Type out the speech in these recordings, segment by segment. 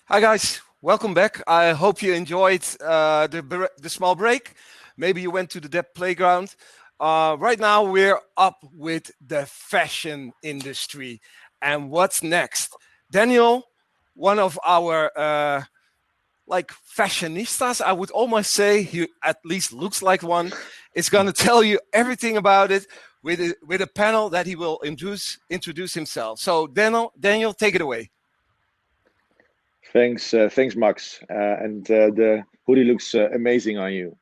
Hi guys, welcome back. I hope you enjoyed the small break. Maybe you went to the Dept playground. Right now we're up with the fashion industry. And what's next? Daniel, one of our fashionistas, I would almost say, he at least looks like one, is going to tell you everything about it with a panel that he will introduce himself. So Daniel, take it away. Thanks, Max. And the hoodie looks amazing on you.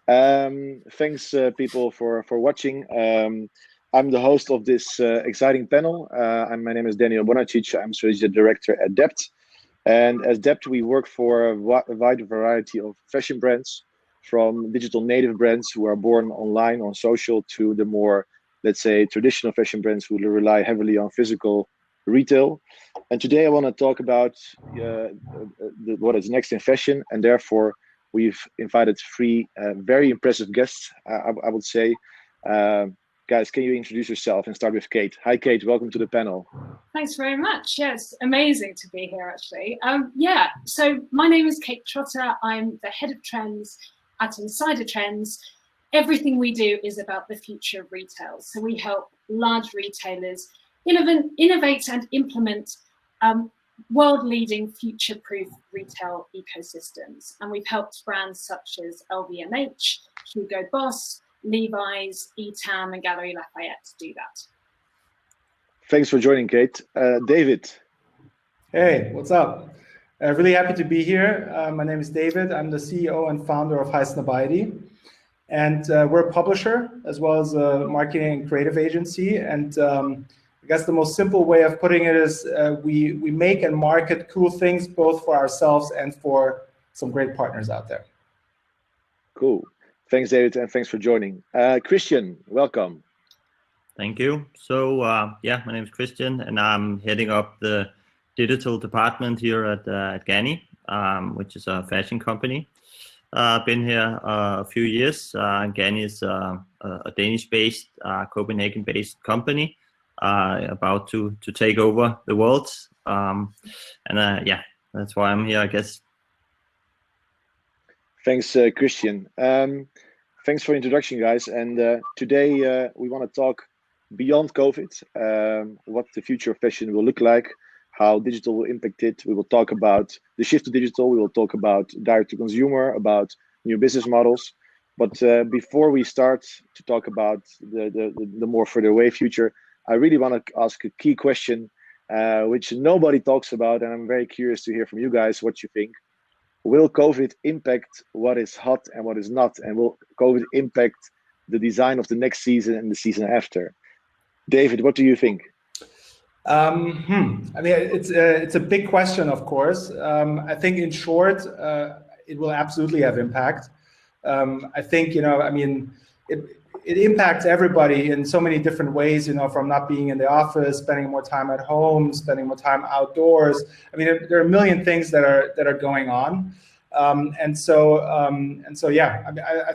Thanks, people, for watching. I'm the host of this exciting panel. My name is Daniel Bonacic. I'm strategy director at Dept. And as Dept, we work for a wide variety of fashion brands, from digital native brands who are born online on social to the more, let's say, traditional fashion brands who rely heavily on physical retail. And today I want to talk about what is next in fashion, and therefore we've invited three very impressive guests, I would say. Guys, can you introduce yourself and start with Kate? Hi, Kate. Welcome to the panel. Thanks very much. Yes, amazing to be here, actually. So my name is Kate Trotter. I'm the head of trends at Insider Trends. Everything we do is about the future of retail. So we help large retailers innovate and implement world-leading, future-proof retail ecosystems. And we've helped brands such as LVMH, Hugo Boss, Levi's, Etam, and Galeries Lafayette to do that. Thanks for joining, Kate. David. Hey, what's up? Really happy to be here. My name is David. I'm the CEO and founder of Highsnobiety. And we're a publisher as well as a marketing and creative agency. And I guess the most simple way of putting it is we make and market cool things both for ourselves and for some great partners out there. Cool. Thanks, David, and thanks for joining. Christian, welcome. Thank you. So, my name is Christian, and I'm heading up the digital department here at Ganni, which is a fashion company. I've been here a few years. Ganni is a Danish-based, Copenhagen-based company about to take over the world. That's why I'm here, I guess. Thanks, Christian. Thanks for the introduction, guys. And today we want to talk beyond COVID, what the future of fashion will look like, how digital will impact it. We will talk about the shift to digital. We will talk about direct to consumer, about new business models. But before we start to talk about the more further away future, I really want to ask a key question, which nobody talks about. And I'm very curious to hear from you guys what you think. Will COVID impact what is hot and what is not? And will COVID impact the design of the next season and the season after? David, what do you think? I mean, it's a big question, of course. I think in short, it will absolutely have impact. I think, it impacts everybody in so many different ways, from not being in the office, spending more time at home, spending more time outdoors. I mean, there are a million things that are going on. I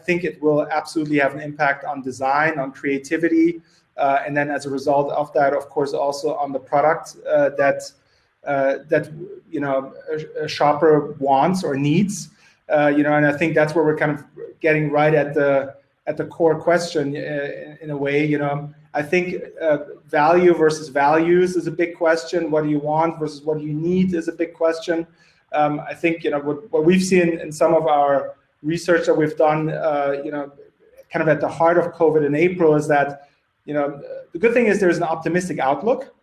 think it will absolutely have an impact on design, on creativity, and then as a result of that, of course, also on the product that a shopper wants or needs. And I think that's where we're kind of getting right at the core question in a way. I think value versus values is a big question. What do you want versus what do you need is a big question. I think what we've seen in some of our research that we've done, kind of at the heart of COVID in April, is that the good thing is there's an optimistic outlook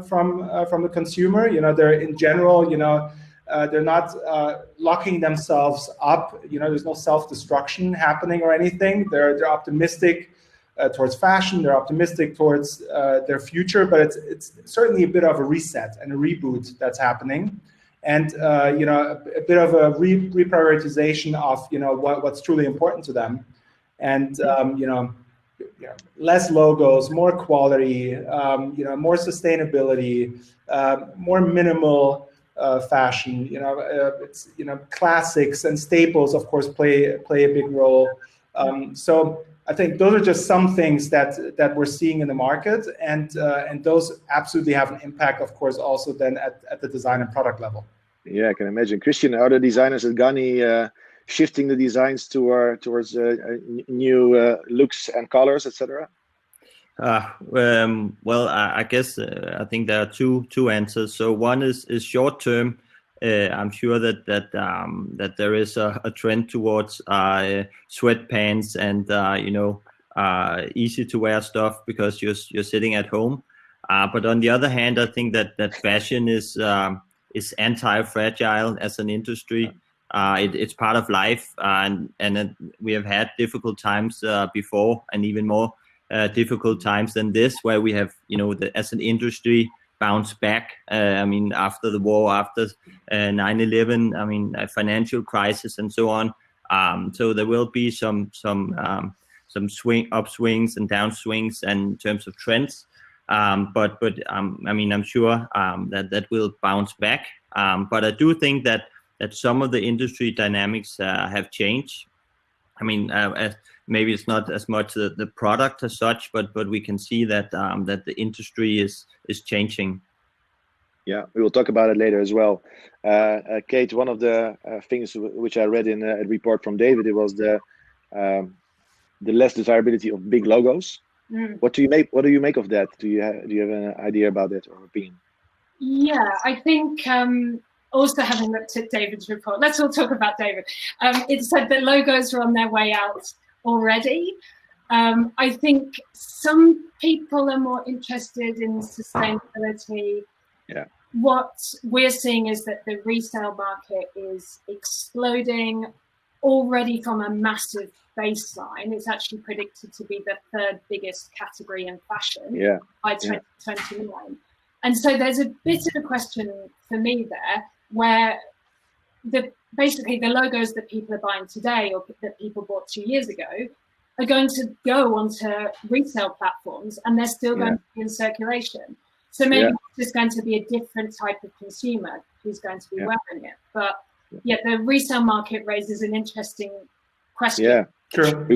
from the consumer. They're in general, they're not locking themselves up. There's no self-destruction happening or anything. They're optimistic towards fashion. They're optimistic towards their future, but it's certainly a bit of a reset and a reboot that's happening, and a bit of a reprioritization of what's truly important to them, and less logos, more quality, more sustainability, more minimal fashion. It's classics and staples, of course, play a big role. So I think those are just some things that we're seeing in the market, and those absolutely have an impact, of course, also then at the design and product level. Yeah, I can imagine. Christian, are the designers at Gani shifting the designs towards new looks and colors, etc.? Well, I guess I think there are two answers. So one is short term. I'm sure that there is a trend towards sweatpants and easy to wear stuff because you're sitting at home. But on the other hand, I think that fashion is anti-fragile as an industry. It's part of life, and we have had difficult times before, and even more difficult times than this, where we have, as an industry, bounced back. I mean, after the war, after 9/11, I mean, a financial crisis and so on. So there will be some upswings and downswings in terms of trends. But I mean, I'm sure that will bounce back. But I do think that some of the industry dynamics have changed. I mean, maybe it's not as much the product as such, but we can see that the industry is changing. Yeah, we will talk about it later as well. Kate, one of the things which I read in a report from David, it was the less desirability of big logos. Mm. What do you make of that? Do you have an idea about it or opinion? Yeah, I think also having looked at David's report, let's all talk about David. It said that logos are on their way out already. I think some people are more interested in sustainability. Yeah. What we're seeing is that the resale market is exploding already from a massive baseline. It's actually predicted to be the third biggest category in fashion by 2029. And so there's a bit of a question for me there, where basically the logos that people are buying today or that people bought 2 years ago are going to go onto resale platforms, and they're still going to be in circulation. So maybe it's going to be a different type of consumer who's going to be wearing it. But the resale market raises an interesting question. Yeah, true. We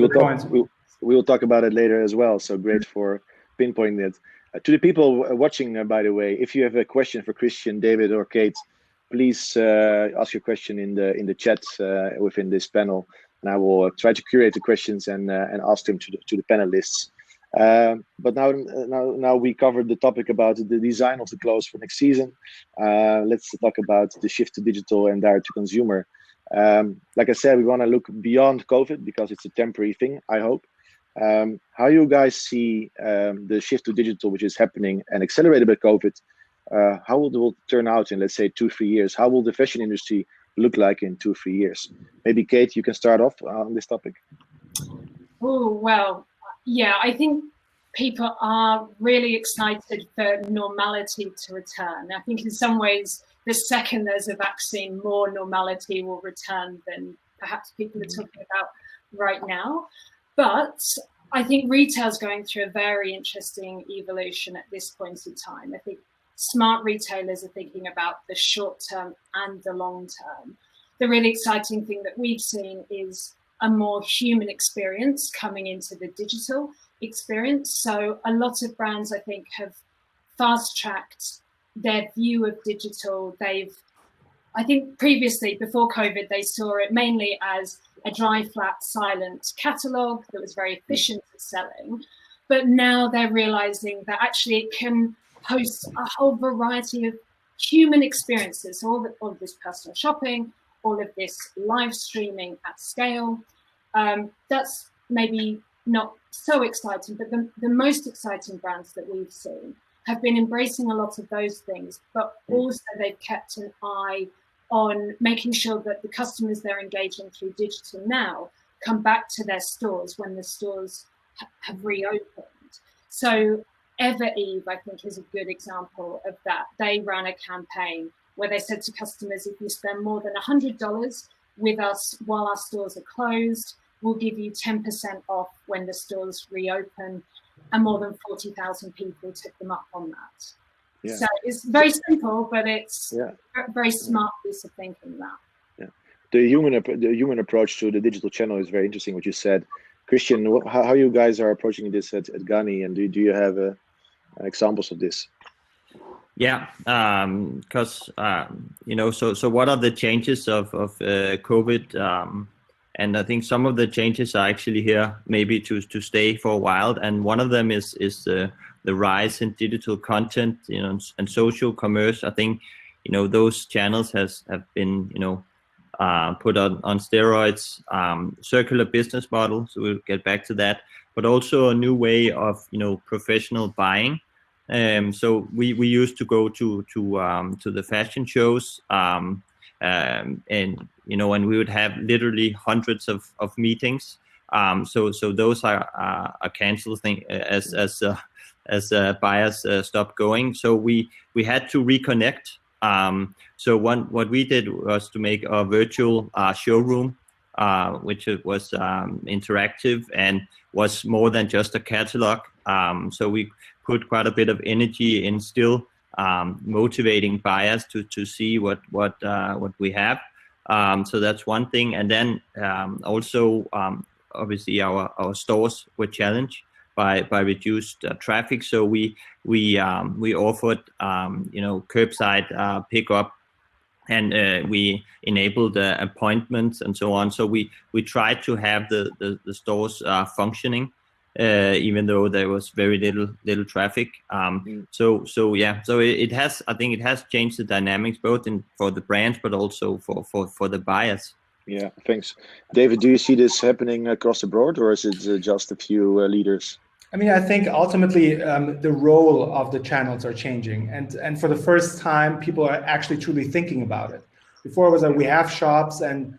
will talk about it later as well. So great for pinpointing it. To the people watching, by the way, if you have a question for Christian, David, or Kate, please ask your question in the chat within this panel, and I will try to curate the questions and ask them to the panelists. But now we covered the topic about the design of the clothes for next season. Let's talk about the shift to digital and direct to consumer. Like I said, we want to look beyond COVID because it's a temporary thing, I hope. How you guys see the shift to digital, which is happening and accelerated by COVID, how will it turn out in, let's say, 2-3 years? How will the fashion industry look like in 2-3 years? Maybe Kate, you can start off on this topic. Oh, well, yeah, I think people are really excited for normality to return. I think in some ways, the second there's a vaccine, more normality will return than perhaps people are talking about right now. But I think retail's going through a very interesting evolution at this point in time. I think smart retailers are thinking about the short term and the long term. The really exciting thing that we've seen is a more human experience coming into the digital experience. So a lot of brands, I think, have fast-tracked their view of digital. I think previously, before COVID, they saw it mainly as a dry, flat, silent catalogue that was very efficient at selling. But now they're realizing that actually it can host a whole variety of human experiences, all of this personal shopping, all of this live streaming at scale. That's maybe not so exciting, but the most exciting brands that we've seen have been embracing a lot of those things, but also they've kept an eye on making sure that the customers they're engaging through digital now come back to their stores when the stores have reopened. So Eve, I think, is a good example of that. They ran a campaign where they said to customers, if you spend more than $100 with us while our stores are closed, we'll give you 10% off when the stores reopen. And more than 40,000 people took them up on that. Yeah. So it's very simple, but it's a very smart piece of thinking that. Yeah, the human approach to the digital channel is very interesting. What you said, Christian, how you guys are approaching this at Gani, and do you have examples of this? Yeah, because so what are the changes of COVID? And I think some of the changes are actually here, maybe to stay for a while. And one of them is the rise in digital content, and social commerce. I think those channels have been put on steroids. Circular business model, so we'll get back to that. But also a new way of professional buying. So we used to go to the fashion shows, and and we would have literally hundreds of meetings. So those are canceled as buyers stopped going. So we had to reconnect. So what we did was to make a virtual showroom, which was interactive and was more than just a catalog. So we put quite a bit of energy in still motivating buyers to see what we have. So that's one thing. And then also obviously our stores were challenged by reduced traffic. So we offered curbside pickup, and we enabled appointments and so on. So we tried to have the stores functioning, even though there was very little traffic. So it has, I think it has changed the dynamics both for the brands, but also for the buyers. Yeah, thanks. David, do you see this happening across the board, or is it just a few leaders? I mean, I think ultimately the role of the channels are changing, and for the first time, people are actually truly thinking about it. Before it was like we have shops, and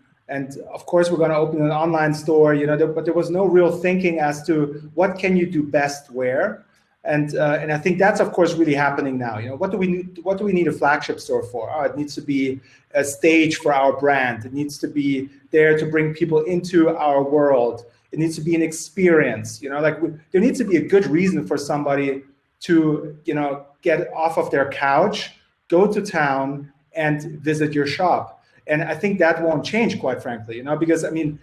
of course we're going to open an online store, but there was no real thinking as to what can you do best where, and I think that's of course really happening now. What do we need a flagship store for? Oh, it needs to be a stage for our brand. It needs to be there to bring people into our world. It needs to be an experience, there needs to be a good reason for somebody to, get off of their couch, go to town and visit your shop. And I think that won't change, quite frankly, because I mean,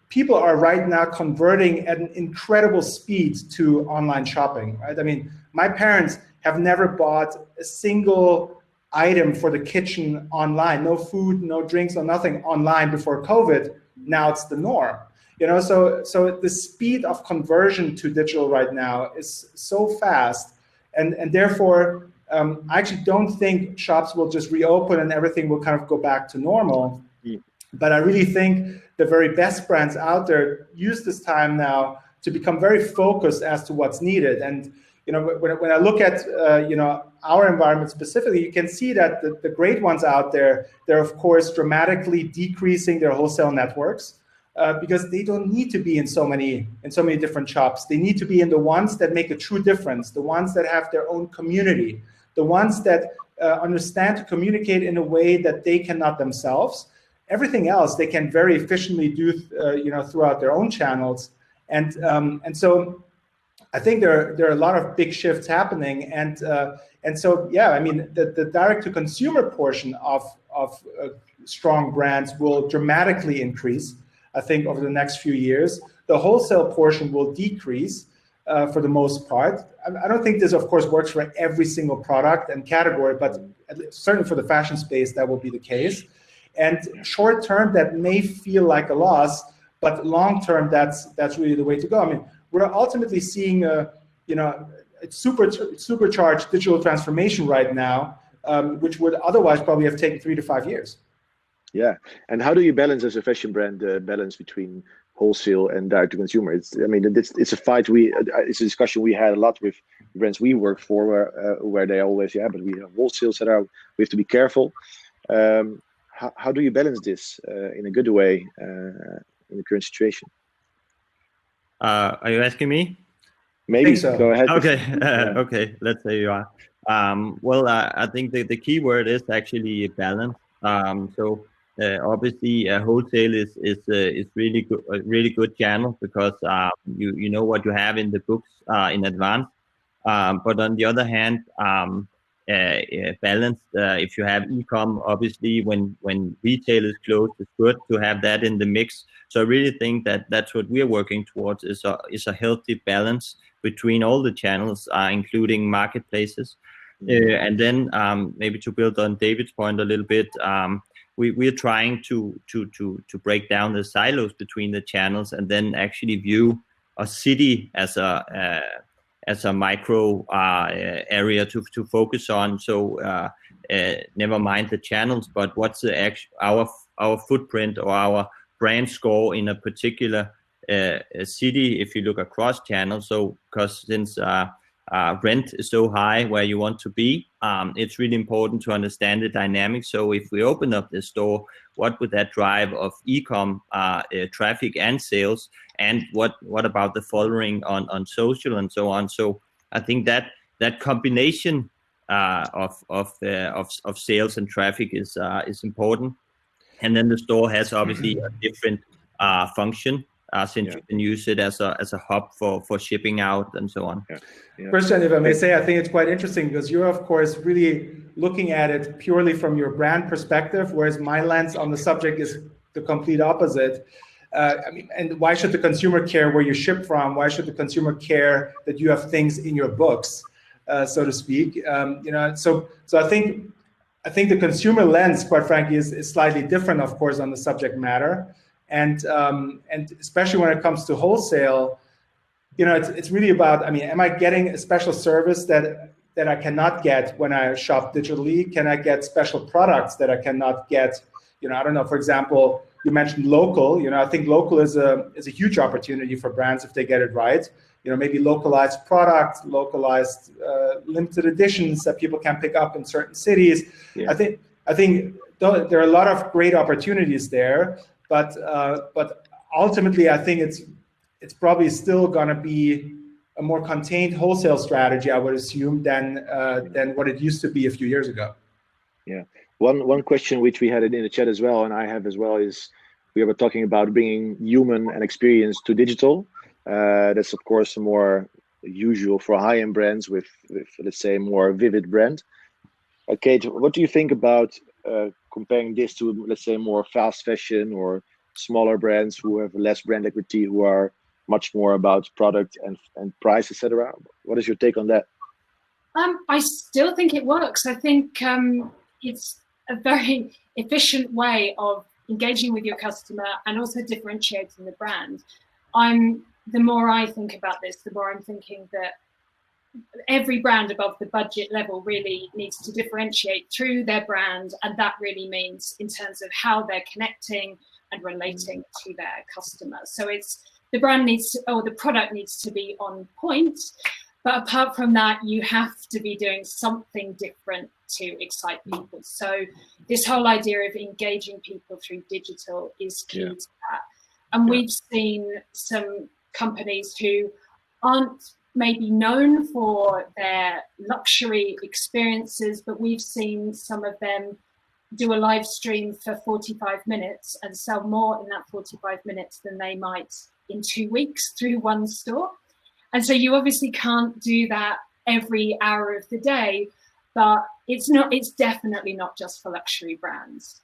people are right now converting at an incredible speed to online shopping, right? I mean, my parents have never bought a single item for the kitchen online, no food, no drinks, no nothing online before COVID. Now it's the norm. So the speed of conversion to digital right now is so fast, and therefore I actually don't think shops will just reopen and everything will kind of go back to normal. But I really think the very best brands out there use this time now to become very focused as to what's needed. And when I look at our environment specifically, you can see that the great ones out there, they're of course dramatically decreasing their wholesale networks. Because they don't need to be in so many different shops. They need to be in the ones that make a true difference, the ones that have their own community, the ones that understand to communicate in a way that they cannot themselves. Everything else they can very efficiently do, throughout their own channels. And so I think there are a lot of big shifts happening. And so yeah, I mean the direct to consumer portion of strong brands will dramatically increase. I think over the next few years, the wholesale portion will decrease for the most part. I don't think this, of course, works for every single product and category, but certainly for the fashion space, that will be the case. And short term, that may feel like a loss, but long term, that's really the way to go. I mean, we're ultimately seeing a supercharged digital transformation right now, which would otherwise probably have taken 3 to 5 years. Yeah, and how do you balance as a fashion brand balance between wholesale and direct to consumer? It's a fight. It's a discussion we had a lot with brands we work for, where they always but we have wholesale set out. We have to be careful. How do you balance this in a good way in the current situation? Are you asking me? Maybe so. Go ahead. Okay, okay. Let's say you are. Well, I think the key word is actually balance. Obviously, wholesale is really good, a really good channel because you know what you have in the books in advance. But on the other hand, balanced. If you have e-com, obviously when retail is closed, it's good to have that in the mix. So I really think that's what we're working towards is a healthy balance between all the channels, including marketplaces. And then maybe to build on David's point a little bit, we're trying to break down the silos between the channels and then actually view a city as a micro area to focus on. So never mind the channels, but what's the our footprint or our brand score in a particular city if you look across channels. So because since rent is so high where you want to be, it's really important to understand the dynamics. So if we open up the store, what would that drive of e-com traffic and sales, and what about the following on social and so on? So I think that combination of sales and traffic is important, and then the store has obviously a different function. Since you can use it as a hub for shipping out and so on. Christian, if I may say, I think it's quite interesting because you're of course really looking at it purely from your brand perspective, whereas my lens on the subject is the complete opposite. I mean, and why should the consumer care where you ship from? Why should the consumer care that you have things in your books, so to speak? You know, so I think the consumer lens, quite frankly, is slightly different, of course, on the subject matter. And especially when it comes to wholesale, you know, it's really about, I mean, am I getting a special service that I cannot get when I shop digitally? Can I get special products that I cannot get? You know, I don't know, for example, you mentioned local. You know, I think local is a huge opportunity for brands if they get it right. You know, maybe localized products, localized limited editions that people can pick up in certain cities. Yeah. I think there are a lot of great opportunities there. But ultimately, I think it's probably still going to be a more contained wholesale strategy, I would assume, than what it used to be a few years ago. Yeah. One question which we had in the chat as well, and I have as well, is we were talking about bringing human and experience to digital. That's of course more usual for high-end brands with let's say more vivid brand. Kate, what do you think about comparing this to, let's say, more fast fashion or smaller brands who have less brand equity, who are much more about product and price, etc.? What is your take on that? I still think it works. I think it's a very efficient way of engaging with your customer and also differentiating the brand. The more I think about this, the more I'm thinking that every brand above the budget level really needs to differentiate through their brand, and that really means in terms of how they're connecting and relating to their customers. So the brand needs to, or the product needs to be on point, but apart from that, you have to be doing something different to excite people. So this whole idea of engaging people through digital is key to that. And we've seen some companies who aren't maybe known for their luxury experiences, but we've seen some of them do a live stream for 45 minutes and sell more in that 45 minutes than they might in 2 weeks through one store. And so you obviously can't do that every hour of the day, but it's definitely not just for luxury brands.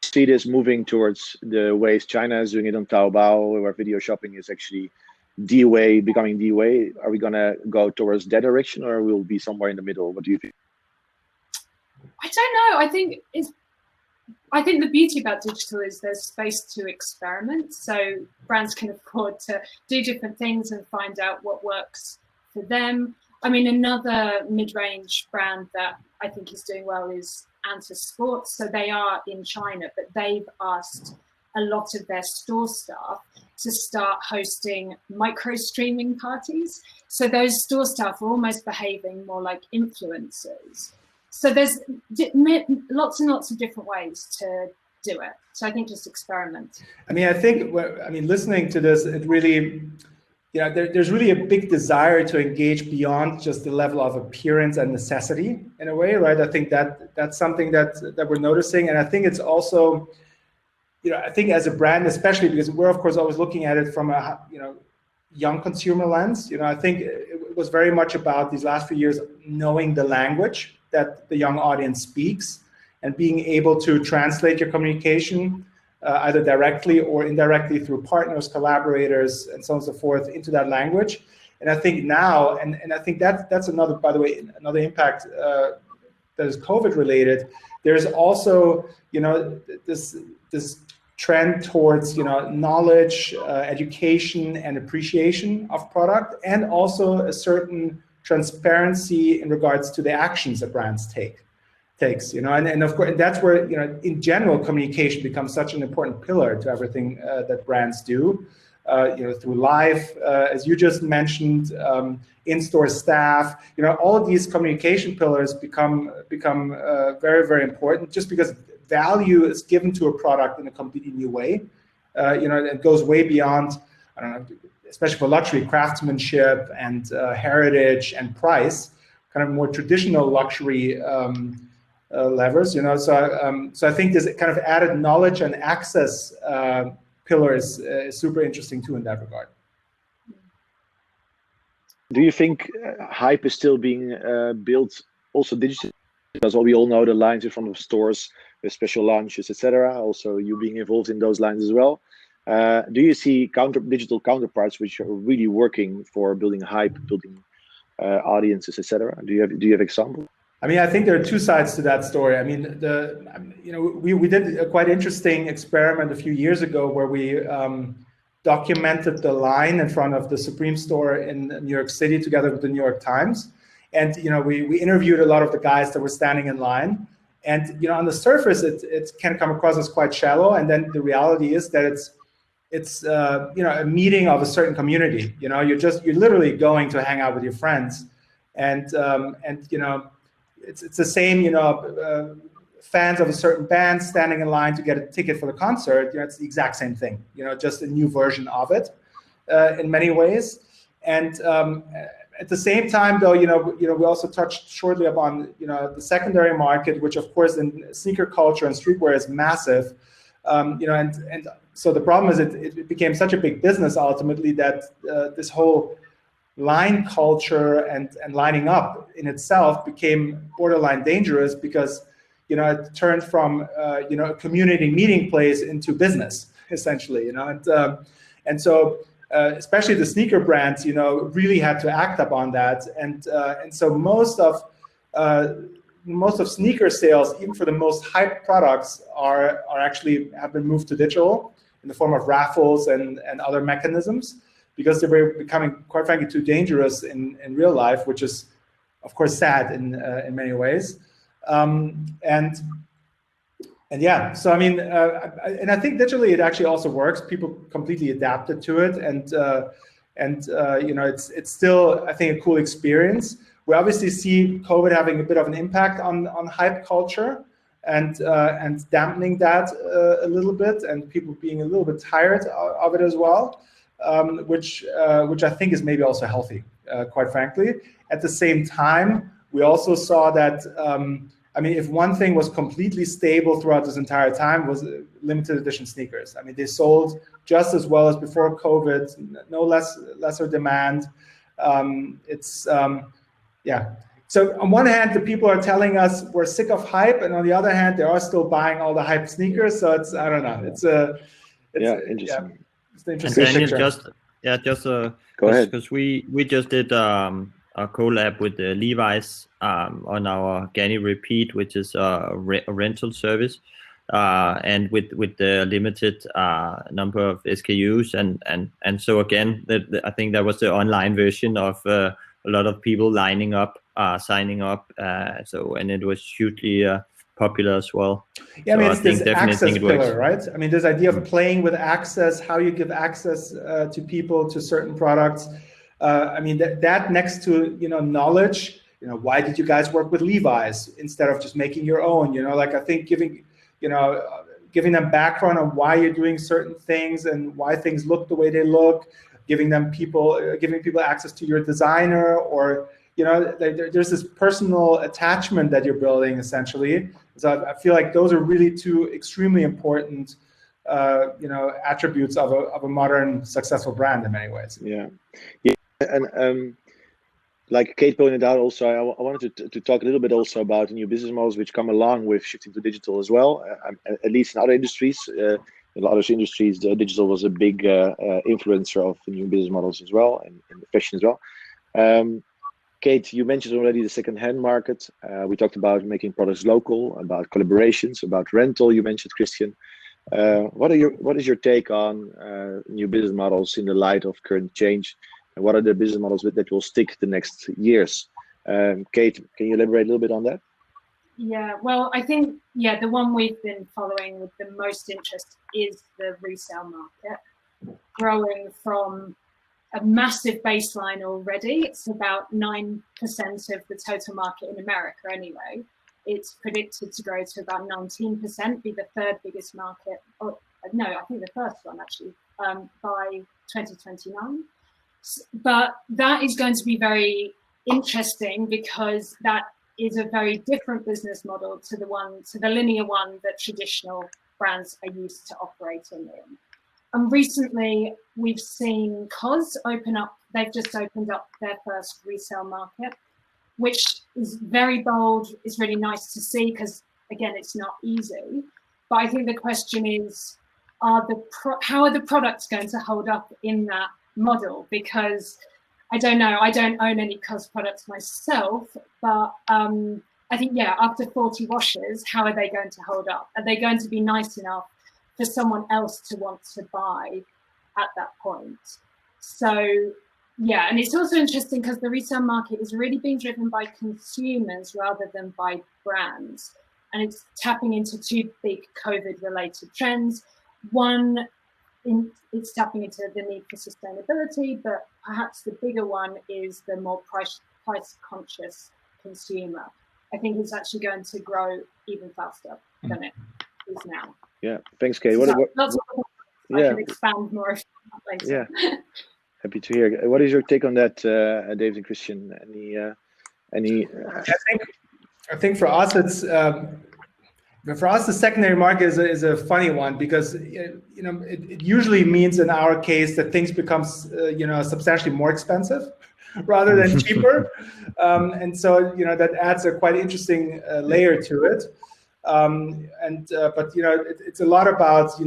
See this moving towards the ways China is doing it on Taobao, where video shopping is actually the way, becoming the way. Are we going to go towards that direction, or will be somewhere in the middle? What do you think? I don't know. I think the beauty about digital is there's space to experiment. So brands can afford to do different things and find out what works for them. I mean, another mid-range brand that I think is doing well is Anta Sports. So they are in China, but they've asked a lot of their store staff to start hosting micro streaming parties. So those store staff are almost behaving more like influencers. So there's lots and lots of different ways to do it. So I think just experiment. I mean, listening to this, it really, there's really a big desire to engage beyond just the level of appearance and necessity in a way, right? I think that's something that we're noticing. And I think it's also, I think as a brand, especially because we're of course always looking at it from a, young consumer lens, I think it was very much about these last few years knowing the language that the young audience speaks and being able to translate your communication either directly or indirectly through partners, collaborators, and so on and so forth into that language. And I think now, and I think that's another, by the way, another impact that is COVID related. There's also, this trend towards, knowledge, education, and appreciation of product, and also a certain transparency in regards to the actions that brands takes, and of course that's where, in general, communication becomes such an important pillar to everything that brands do, through live, as you just mentioned, in-store staff, all of these communication pillars become very, very important, just because value is given to a product in a completely new way. It goes way beyond, I don't know, especially for luxury, craftsmanship and heritage and price, kind of more traditional luxury levers. So I think this kind of added knowledge and access pillar is super interesting too in that regard. Do you think hype is still being built also digitally? Because we all know the lines in front of stores, the special launches, etc. Also, you being involved in those lines as well. Do you see digital counterparts which are really working for building hype, building audiences, etc.? Do you have examples? I mean, I think there are two sides to that story. I mean, we did a quite interesting experiment a few years ago where we documented the line in front of the Supreme store in New York City together with the New York Times. And, we interviewed a lot of the guys that were standing in line. And, on the surface, it can come across as quite shallow. And then the reality is that it's a meeting of a certain community. You're literally going to hang out with your friends. And it's the same, fans of a certain band standing in line to get a ticket for the concert. It's the exact same thing, just a new version of it in many ways. And at the same time, though, we also touched shortly upon, the secondary market, which of course in sneaker culture and streetwear is massive. And so the problem is it became such a big business ultimately that this whole line culture and lining up in itself became borderline dangerous because, it turned from, a community meeting place into business, essentially, and so especially the sneaker brands, really had to act upon that. And so most of sneaker sales, even for the most hyped products, are actually have been moved to digital in the form of raffles and other mechanisms, because they were becoming, quite frankly, too dangerous in real life, which is, of course, sad in many ways. And yeah, so I mean, and I think digitally it actually also works. People completely adapted to it, and it's still, I think, a cool experience. We obviously see COVID having a bit of an impact on hype culture and dampening that a little bit, and people being a little bit tired of it as well, which I think is maybe also healthy, quite frankly. At the same time, we also saw that. I mean, if one thing was completely stable throughout this entire time, was limited edition sneakers. I mean, they sold just as well as before COVID, no lesser demand. Yeah. So on one hand, the people are telling us we're sick of hype, and on the other hand, they are still buying all the hype sneakers. So it's, I don't know. It's interesting. Yeah, it's an interesting picture. Go ahead. Because we just did a collab with Levi's on our Ganni Repeat, which is a rental service, and with the limited number of SKUs, and so again, I think that was the online version of a lot of people lining up, signing up, and it was hugely popular as well. Yeah, so I mean, it's this access pillar, right? I mean, this idea of playing with access, how you give access to people to certain products. I mean, that next to, knowledge, why did you guys work with Levi's instead of just making your own? Like, I think giving them background on why you're doing certain things and why things look the way they look, giving people access to your designer, or, there's this personal attachment that you're building essentially. So I feel like those are really two extremely important, attributes of a modern successful brand in many ways. Yeah. And like Kate pointed out, also I wanted to talk a little bit also about the new business models which come along with shifting to digital as well. At least in other industries, in other industries, digital was a big influencer of new business models as well, and in fashion as well. Kate, you mentioned already the second-hand market. We talked about making products local, about collaborations, about rental. You mentioned, Christian. What is your take on new business models in the light of current change, and what are the business models that will stick the next years? Kate, can you elaborate a little bit on that? Yeah, well, I think, the one we've been following with the most interest is the resale market, growing from a massive baseline already. It's about 9% of the total market in America anyway. It's predicted to grow to about 19%, be the third biggest market, or no, I think the first one actually, by 2029. But that is going to be very interesting because that is a very different business model to the linear one that traditional brands are used to operating in. And recently we've seen COS open up, they've just opened up their first resale market, which is very bold. It's really nice to see because, again, it's not easy. But I think the question is, how are the products going to hold up in that model? Because I don't know, I don't own any COS products myself, but I think, after 40 washes, how are they going to hold up? Are they going to be nice enough for someone else to want to buy at that point? So, and it's also interesting because the resale market is really being driven by consumers rather than by brands. And it's tapping into two big COVID-related trends. One, it's tapping into the need for sustainability, but perhaps the bigger one is the more price-conscious consumer. I think it's actually going to grow even faster than it is now. Yeah, thanks, Kate. I can expand more later. Yeah, happy to hear. What is your take on that, David and Christian? Any? I think for us, it's the secondary market is a funny one because it usually means in our case that things become substantially more expensive rather than cheaper, and so that adds a quite interesting layer to it. But it's a lot about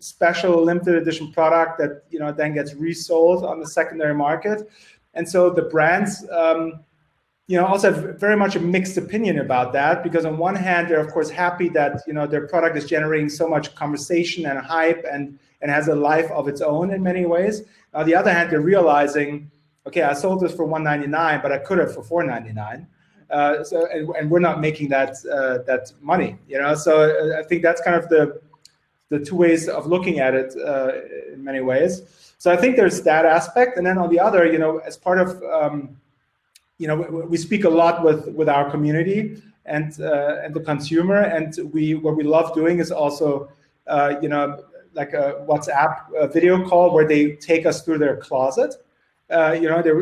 special limited edition product that then gets resold on the secondary market, and so the brands also have very much a mixed opinion about that, because on one hand they're of course happy that their product is generating so much conversation and hype and has a life of its own in many ways. On the other hand, they're realizing, okay, I sold this for $199, but I could have for $499. And we're not making that money, So I think that's kind of the two ways of looking at it in many ways. So I think there's that aspect, and then on the other, as part of we speak a lot with our community and the consumer, and what we love doing is also like a WhatsApp video call where they take us through their closet. Where they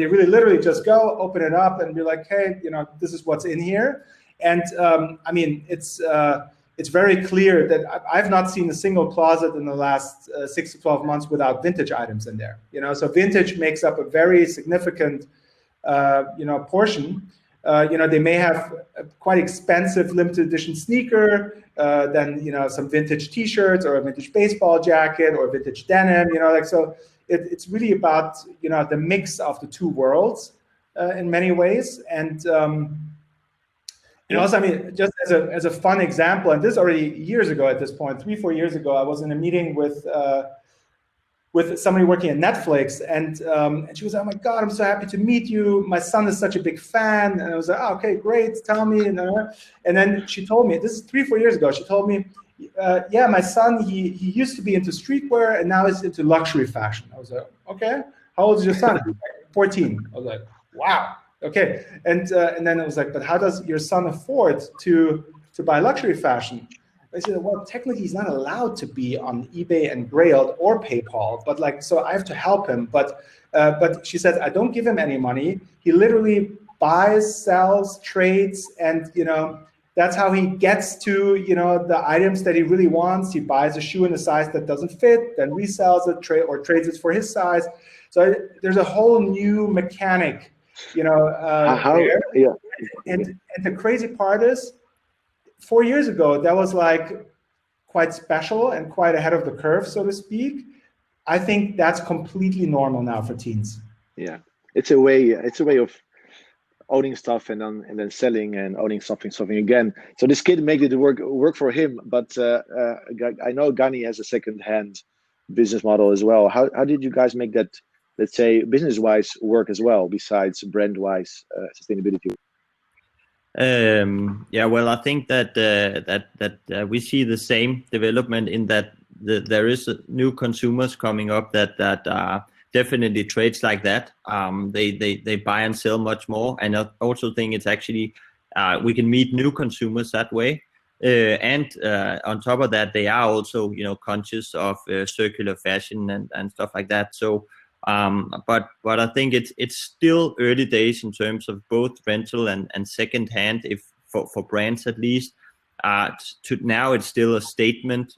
really literally just go open it up and be like, hey, this is what's in here. And I mean, it's very clear that I've not seen a single closet in the last 6 to 12 months without vintage items in there. So vintage makes up a very significant portion. They may have a quite expensive limited edition sneaker, then some vintage T-shirts or a vintage baseball jacket or vintage denim. So. It's really about the mix of the two worlds in many ways, and also, I mean, just as a fun example, and this already years ago at this point, 3-4 years ago, I was in a meeting with somebody working at Netflix, and she was like, "Oh my God, I'm so happy to meet you. My son is such a big fan." And I was like, "Oh, okay, great, tell me." And then she told me, this is 3-4 years ago. She told me, yeah, my son, he used to be into streetwear and now he's into luxury fashion. I was like, okay, how old is your son? 14. I was like, wow, okay. And then I was like, but how does your son afford to buy luxury fashion? I said, well, technically he's not allowed to be on eBay and Grailed or PayPal, but so I have to help him. But she said, I don't give him any money. He literally buys, sells, trades, and that's how he gets to, the items that he really wants. He buys a shoe in a size that doesn't fit, then resells it, trades it for his size. So there's a whole new mechanic, there. Yeah. And the crazy part is, 4 years ago, that was like quite special and quite ahead of the curve, so to speak, I think that's completely normal now for teens. Yeah, it's a way of owning stuff and then selling and owning something again. So this kid made it work for him, but I know Gani has a second-hand business model as well. How did you guys make that, let's say, business-wise work as well, besides brand-wise sustainability? Yeah, well, I think that we see the same development in that there is new consumers coming up that definitely trades like that. They buy and sell much more, and I also think it's actually we can meet new consumers that way. And on top of that, they are also conscious of circular fashion and stuff like that. So, but I think it's still early days in terms of both rental and second hand, if for brands at least. To now, it's still a statement.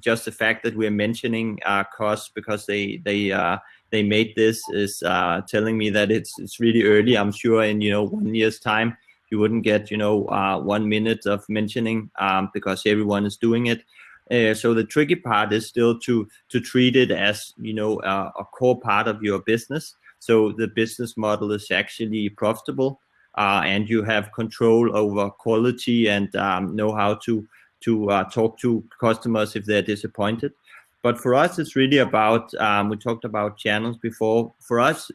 Just the fact that we're mentioning costs because they made this is telling me that it's really early. I'm sure in 1 year's time you wouldn't get 1 minute of mentioning because everyone is doing it. So the tricky part is still to treat it as a core part of your business. So the business model is actually profitable, and you have control over quality and know how to talk to customers if they're disappointed. But for us, it's really about, we talked about channels before. For us,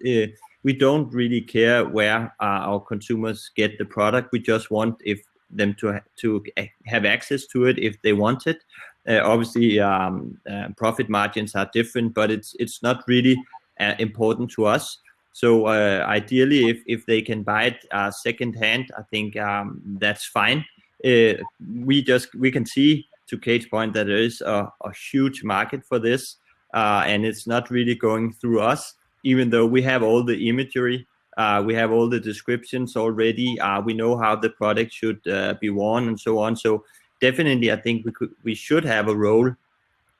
we don't really care where our consumers get the product. We just want them to have access to it if they want it. Obviously, profit margins are different, but it's not really important to us. So ideally, if they can buy it secondhand, I think that's fine. We can see, to Kate's point, that there is a huge market for this, and it's not really going through us, even though we have all the imagery, we have all the descriptions already, we know how the product should be worn and so on. So definitely, I think we should have a role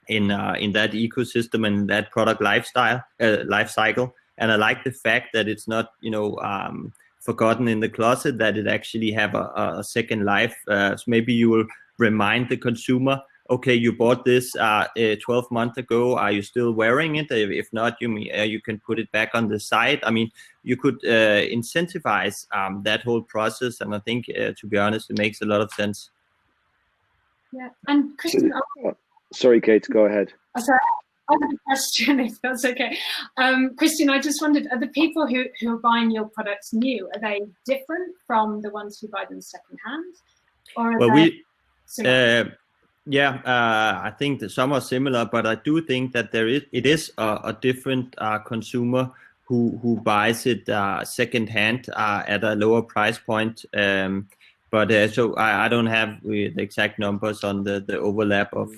in that ecosystem and that product life cycle. And I like the fact that it's not forgotten in the closet, that it actually have a second life. So maybe you will remind the consumer, okay, you bought this 12 months ago. Are you still wearing it? If not, you can put it back on the site. I mean, you could incentivize that whole process. And I think, to be honest, it makes a lot of sense. Yeah. And Christian, sorry, Kate, go ahead. Sorry, I have a question, if that's okay. Christian, I just wondered, are the people who are buying your products new, are they different from the ones who buy them secondhand? Or are they similar? I think that some are similar, but I do think that it is a different consumer who buys it secondhand at a lower price point. But so I don't have the exact numbers on the overlap of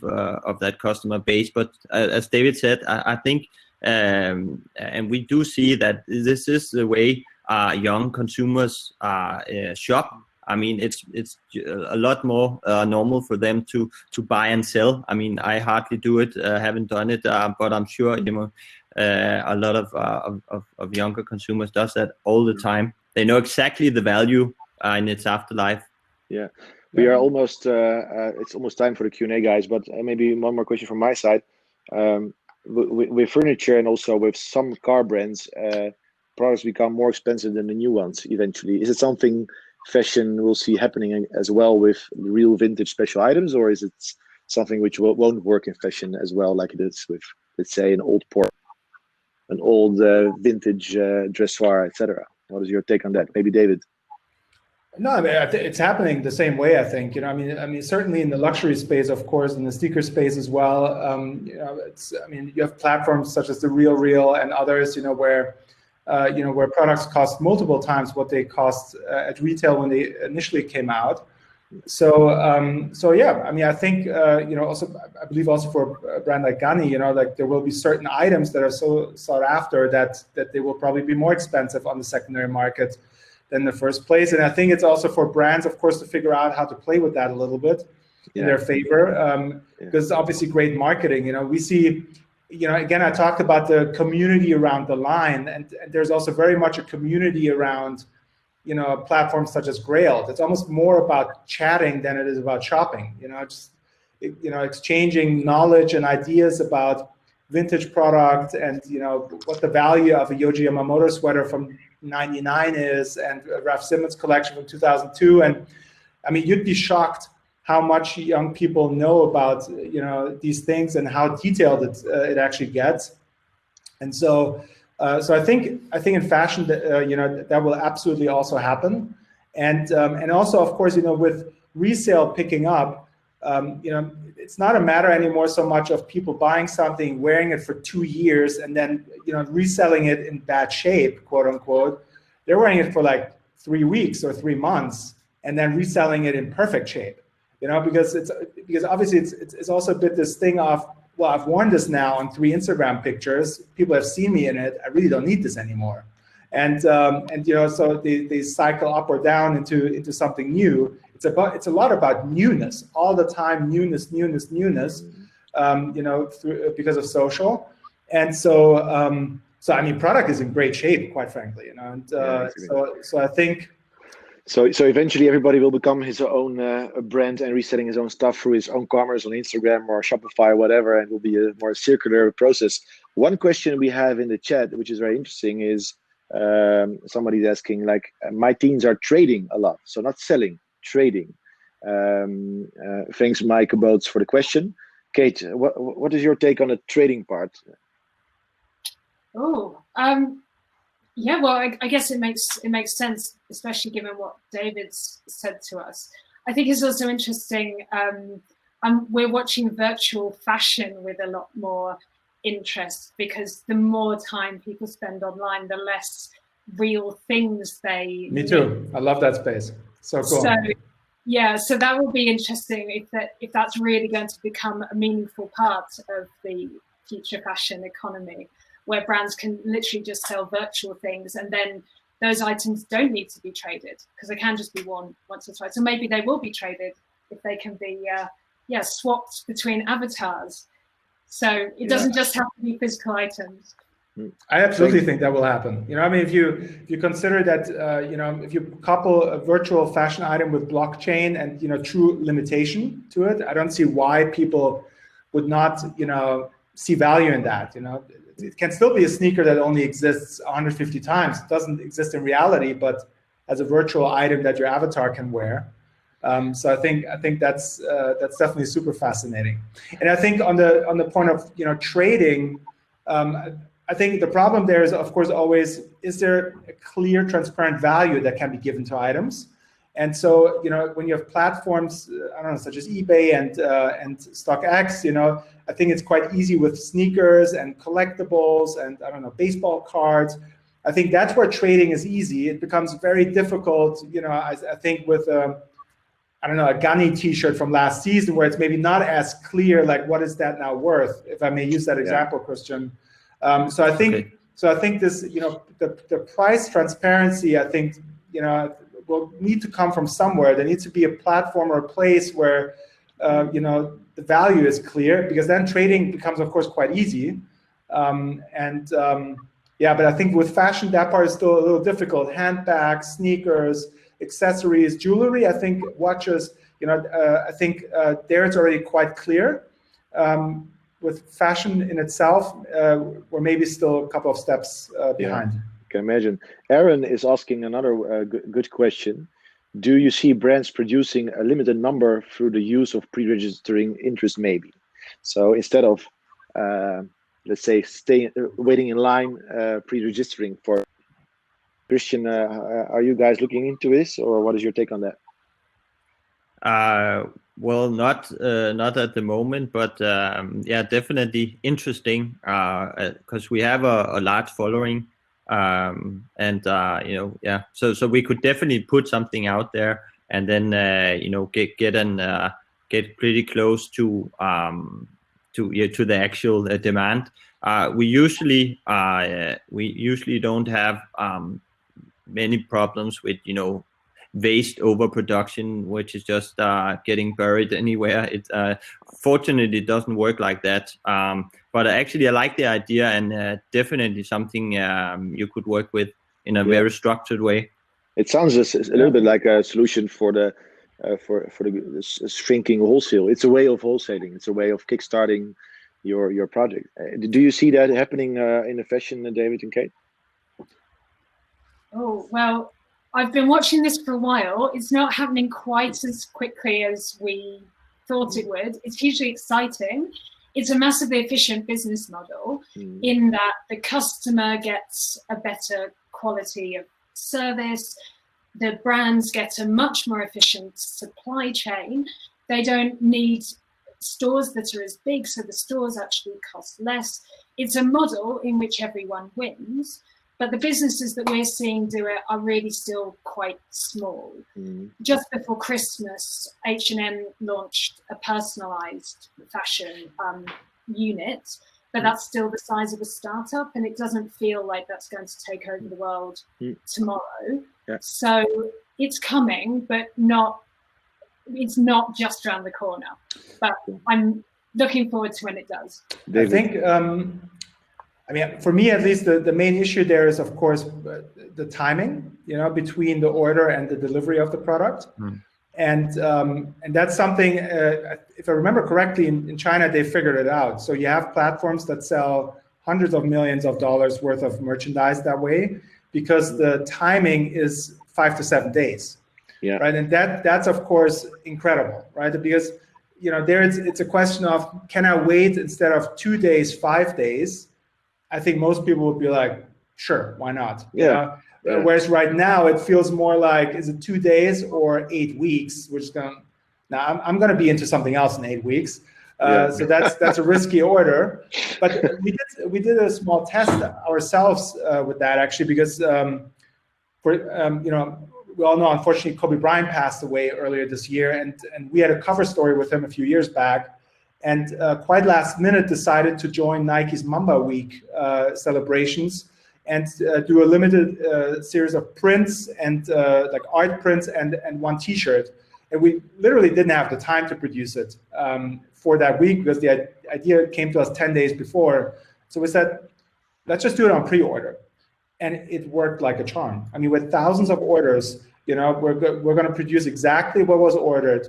that customer base. But as David said, I think, and we do see that this is the way young consumers shop. I mean, it's a lot more normal for them to buy and sell. I mean, I hardly do it, haven't done it, but I'm sure a lot of younger consumers does that all the time. They know exactly the value in its afterlife. Yeah, we are almost. It's almost time for the Q&A, guys. But maybe one more question from my side. With furniture and also with some car brands, products become more expensive than the new ones eventually. Is it something fashion will see happening as well with real vintage special items, or is it something which won't work in fashion as well, like it is with, let's say, an old vintage dressoir, etc.? What is your take on that? Maybe David. No, I mean, it's happening the same way, I think. I mean, certainly in the luxury space, of course, in the sneaker space as well. You have platforms such as the RealReal and others, where products cost multiple times what they cost at retail when they initially came out. So yeah, I mean, I think also I believe also for a brand like Gani, like there will be certain items that are so sought after that they will probably be more expensive on the secondary market than the first place. And I think it's also for brands, of course, to figure out how to play with that a little bit in their favor, because it's obviously great marketing. We see, again, I talked about the community around the line, and there's also very much a community around, platforms such as Grailed. It's almost more about chatting than it is about shopping. Just exchanging knowledge and ideas about vintage product and what the value of a Yohji Yamamoto sweater from '99 is, and Raf Simons collection from 2002. And I mean, you'd be shocked how much young people know about these things and how detailed it actually gets. And so I think in fashion that will absolutely also happen. And also, of course, with resale picking up, it's not a matter anymore so much of people buying something, wearing it for 2 years, and then reselling it in bad shape, quote unquote. They're wearing it for like 3 weeks or 3 months, and then reselling it in perfect shape. Because obviously it's also a bit this thing of, well, I've worn this now on 3 Instagram pictures. People have seen me in it. I really don't need this anymore. And so they cycle up or down into something new. It's a lot about newness all the time, newness, because of social. And so I mean, product is in great shape, quite frankly, And so I think. So eventually everybody will become his own brand and reselling his own stuff through his own commerce on Instagram or Shopify or whatever, and it will be a more circular process. One question we have in the chat, which is very interesting, is somebody's asking, like, my teens are trading a lot, so not selling, trading. Thanks, Mike Boats, for the question. Kate, what is your take on the trading part? Yeah, well, I guess it makes sense, especially given what David's said to us. I think it's also interesting. We're watching virtual fashion with a lot more interest, because the more time people spend online, the less real things they. Me too. I love that space. So cool. So, yeah, so that will be interesting if that's really going to become a meaningful part of the future fashion economy, where brands can literally just sell virtual things, and then those items don't need to be traded because they can just be worn once or twice. So maybe they will be traded if they can be swapped between avatars. So it doesn't just have to be physical items. I absolutely think that will happen. I mean, if you consider that, if you couple a virtual fashion item with blockchain and true limitation to it, I don't see why people would not see value in that. It can still be a sneaker that only exists 150 times. It doesn't exist in reality, but as a virtual item that your avatar can wear. So I think that's definitely super fascinating. And I think on the point of trading, I think the problem there is, of course, always, is there a clear, transparent value that can be given to items? And so, when you have platforms, I don't know, such as eBay and StockX, I think it's quite easy with sneakers and collectibles and, I don't know, baseball cards. I think that's where trading is easy. It becomes very difficult, I think with, I don't know, a Gunny t-shirt from last season, where it's maybe not as clear, like, what is that now worth, if I may use that example, Christian. So I think this, the price transparency, I think, will need to come from somewhere. There needs to be a platform or a place where, the value is clear, because then trading becomes, of course, quite easy. But I think with fashion, that part is still a little difficult. Handbags, sneakers, accessories, jewelry, I think watches, I think there it's already quite clear. With fashion in itself, we're maybe still a couple of steps behind. Yeah, I can imagine. Aaron is asking another good question. Do you see brands producing a limited number through the use of pre-registering interest, maybe? So instead of, let's say, waiting in line, pre-registering for. Christian, are you guys looking into this, or what is your take on that? Well, not at the moment, but definitely interesting, because we have a large following, so we could definitely put something out there, and then get pretty close to the actual demand. We usually don't have many problems with waste overproduction, which is just getting buried anywhere. It fortunately doesn't work like that. But actually, I like the idea, and definitely something you could work with in a very structured way. It sounds a little bit like a solution for the for the shrinking wholesale. It's a way of wholesaling. It's a way of kickstarting your project. Do you see that happening in the fashion, David and Kate? Oh, well, I've been watching this for a while. It's not happening quite as quickly as we thought it would. It's hugely exciting. It's a massively efficient business model in that the customer gets a better quality of service. The brands get a much more efficient supply chain. They don't need stores that are as big, so the stores actually cost less. It's a model in which everyone wins. But the businesses that we're seeing do it are really still quite small. Just before Christmas, H&M launched a personalized fashion unit, but that's still the size of a startup, and it doesn't feel like that's going to take over the world tomorrow. Yeah. So it's coming, but it's not just around the corner. But I'm looking forward to when it does. I think I mean, for me at least, the main issue there is, of course, the timing, between the order and the delivery of the product. And that's something, if I remember correctly, in China, they figured it out. So you have platforms that sell hundreds of millions of dollars worth of merchandise that way, because the timing is 5 to 7 days. Yeah. Right. And that's, of course, incredible, right? Because, there it's a question of, can I wait instead of 2 days, 5 days? I think most people would be like, sure, why not? Yeah. Whereas right now it feels more like, is it 2 days or 8 weeks? Which is now I'm going to be into something else in 8 weeks. So that's a risky order. But we did a small test ourselves with that, actually, because we all know, unfortunately, Kobe Bryant passed away earlier this year, and we had a cover story with him a few years back. And quite last minute decided to join Nike's Mamba Week celebrations and do a limited series of prints and like art prints and one T-shirt. And we literally didn't have the time to produce it for that week because the idea came to us 10 days before. So we said, let's just do it on pre-order. And it worked like a charm. I mean, with thousands of orders, we're going to produce exactly what was ordered.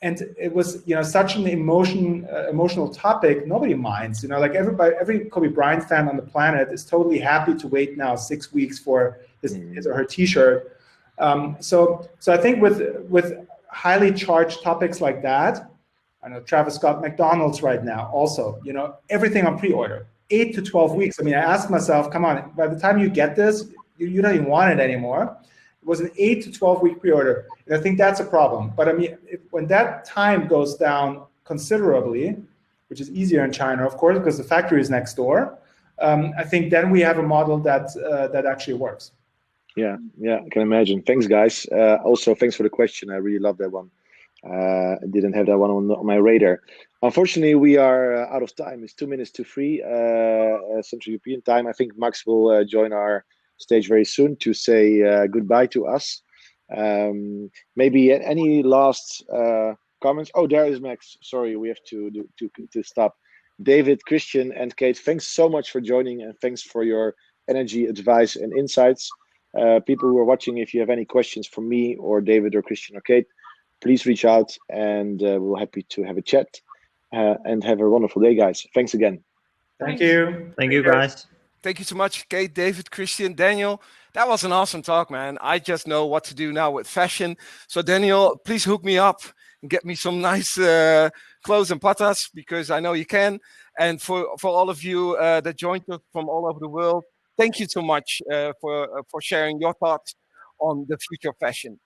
And it was, such an emotional topic. Nobody minds, like every Kobe Bryant fan on the planet is totally happy to wait now 6 weeks for his or her T-shirt. So I think with highly charged topics like that, I know Travis Scott, McDonald's right now also, everything on pre-order, 8 to 12 weeks. I mean, I asked myself, come on, by the time you get this, you don't even want it anymore. It was an 8 to 12 week pre-order. And I think that's a problem. But I mean, when that time goes down considerably, which is easier in China, of course, because the factory is next door, I think then we have a model that actually works. Yeah, I can imagine. Thanks, guys. Also, thanks for the question. I really love that one. I didn't have that one on my radar. Unfortunately, we are out of time. It's 2 minutes to 3 Central European time. I think Max will join our stage very soon to say goodbye to us. Maybe any last comments? Oh, there is Max. Sorry, we have to stop. David, Christian, and Kate, thanks so much for joining, and thanks for your energy, advice, and insights. People who are watching, if you have any questions for me or David or Christian or Kate, please reach out, and we're happy to have a chat. And have a wonderful day, guys. Thanks again. Thank you. Thank you, guys. Thank you so much, Kate, David, Christian, Daniel. That was an awesome talk, man. I just know what to do now with fashion. So, Daniel, please hook me up and get me some nice clothes and patas, because I know you can. And for all of you that joined us from all over the world, thank you so much for sharing your thoughts on the future of fashion.